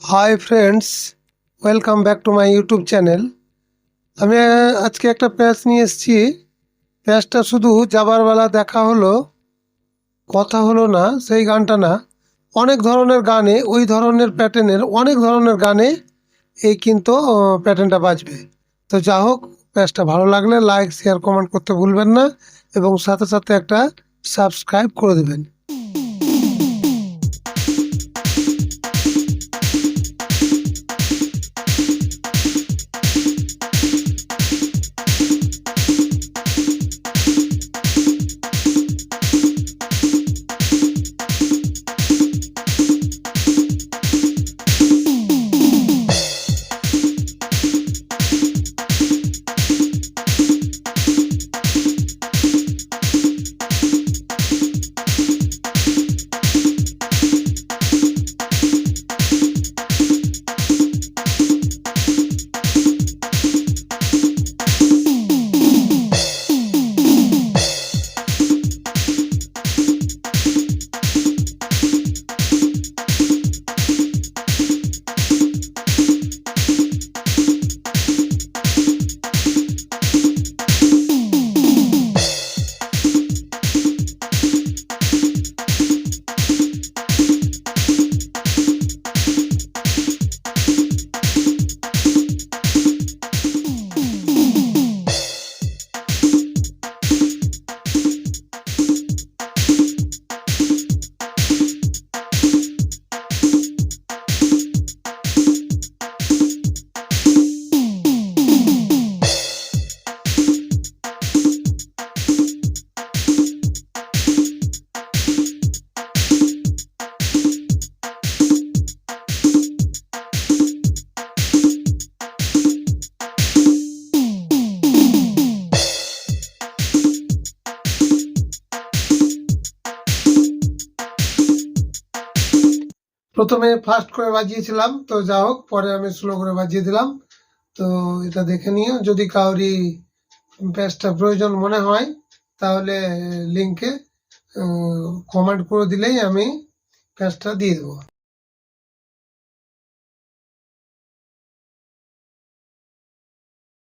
Hi friends, welcome back to my YouTube channel. আমি আজকে একটা প্যাচ নিয়ে এসেছি। প্যাচটা শুধু যাবার বেলা দেখা হলো, কথা হলো না, সেই গানটা না। অনেক ধরনের গানে, ওই ধরনের প্যাটার্নের অনেক ধরনের গানে এই কিন্তু প্যাটার্নটা বাজবে। তো যা হোক, প্যাচটা ভালো লাগলে লাইক শেয়ার কমেন্ট করতে ভুলবেন না, এবং সাথে সাথে একটা সাবস্ক্রাইব করে দেবেন। প্রথমে ফাস্ট করে বাজিয়েছিলাম, তো যা হোক, পরে আমি স্লো করে বাজিয়ে দিলাম। তো এটা দেখে নিও, যদি কাউরি প্যাচটা প্রয়োজন মনে হয় তাহলে লিঙ্কে কমেন্ট করে দিলেই আমি প্যাচটা দিয়ে দেবো।